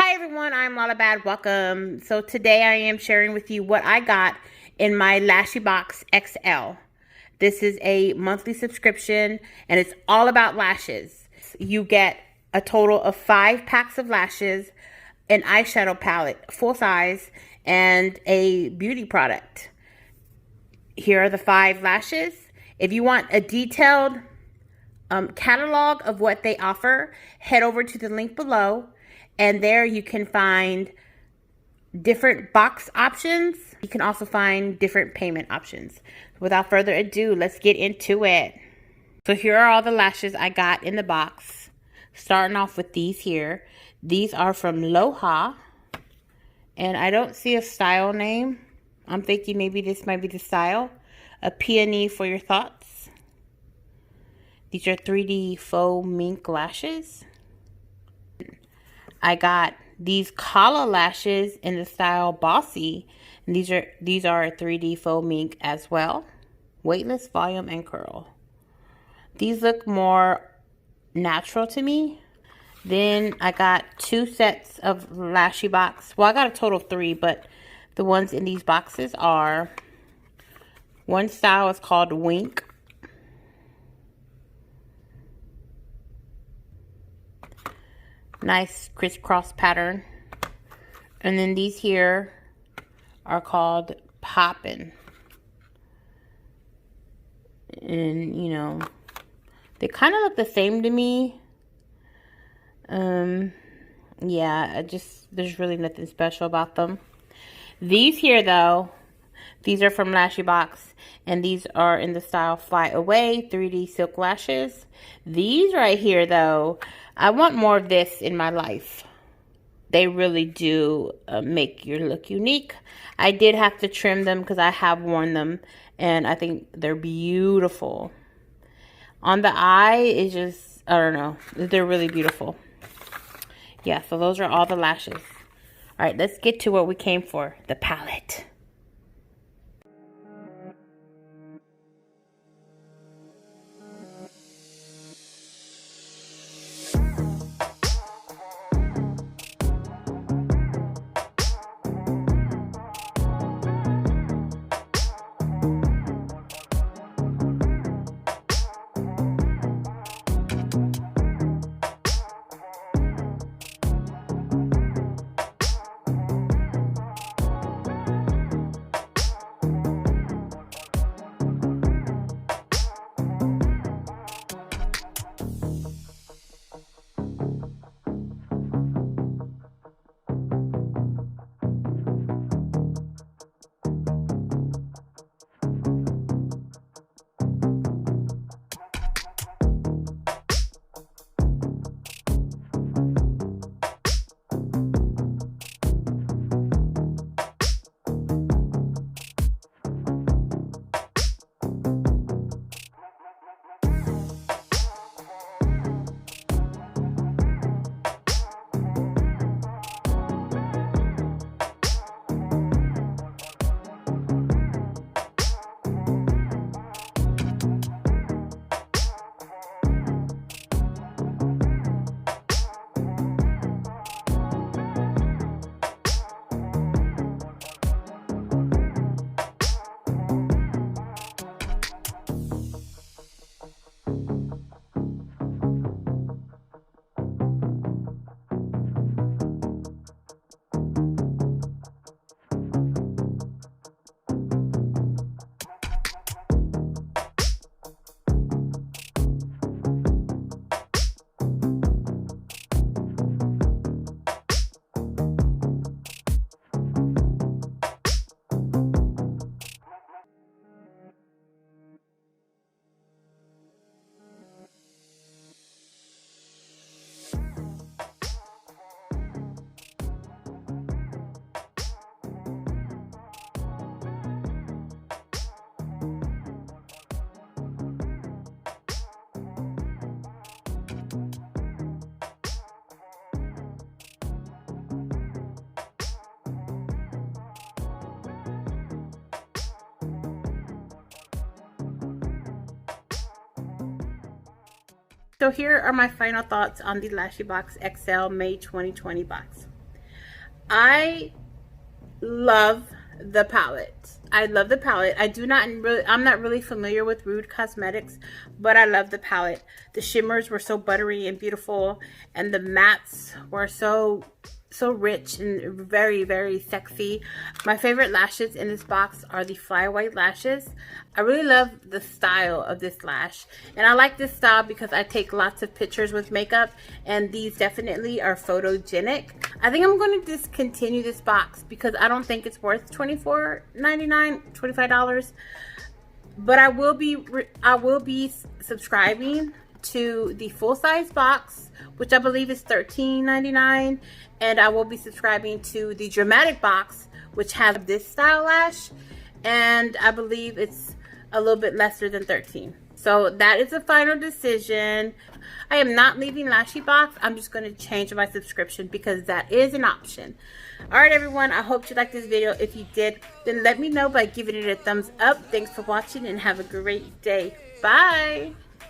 Hi everyone, I'm Lala Bad. Welcome. So today I am sharing with you what I got in my LashyBox XL. This is a monthly subscription and it's all about lashes. You get a total of 5 packs of lashes, an eyeshadow palette, full size, and a beauty product. Here are the 5 lashes. If you want a detailed catalog of what they offer, head over to the link below. And there you can find different box options. You can also find different payment options. Without further ado, let's get into it. So here are all the lashes I got in the box. Starting off with these here. These are from Lala. And I don't see a style name. I'm thinking maybe this might be the style. A peony for your thoughts. These are 3D faux mink lashes. I got these Lala lashes in the style Bossy. And these are 3D faux mink as well. Weightless, volume, and curl. These look more natural to me. Then I got 2 sets of LashyBox. Well, I got a total of 3, but the ones in these boxes are, one style is called Wink. Nice crisscross pattern. And then these here are called Poppin'. And, you know, they kind of look the same to me. Yeah, there's really nothing special about them. These here, though, these are from LashyBox. And these are in the style Fly Away 3D Silk Lashes. These right here, though, I want more of this in my life. They really do make your look unique. I did have to trim them because I have worn them. And I think they're beautiful. On the eye, it's just, I don't know. They're really beautiful. Yeah, so those are all the lashes. All right, let's get to what we came for. The palette. So here are my final thoughts on the LashyBox XL May 2020 box. I love the palette. I love the palette. I'm not really familiar with Rude Cosmetics, but I love the palette. The shimmers were so buttery and beautiful, and the mattes were so rich and very, very sexy. My favorite lashes in this box are the Fly White lashes. I really love the style of this lash, and I like this style because I take lots of pictures with makeup, and these definitely are photogenic. I think I'm going to discontinue this box because I don't think it's worth $24.99, $25. But I will be subscribing to the full-size box, which I believe is $13.99, and I will be subscribing to the dramatic box, which has this style lash, and I believe it's a little bit lesser than $13. So that is a final decision. I am not leaving LashyBox. I'm just going to change my subscription because that is an option. Alright everyone, I hope you liked this video. If you did, then let me know by giving it a thumbs up. Thanks for watching and have a great day. Bye!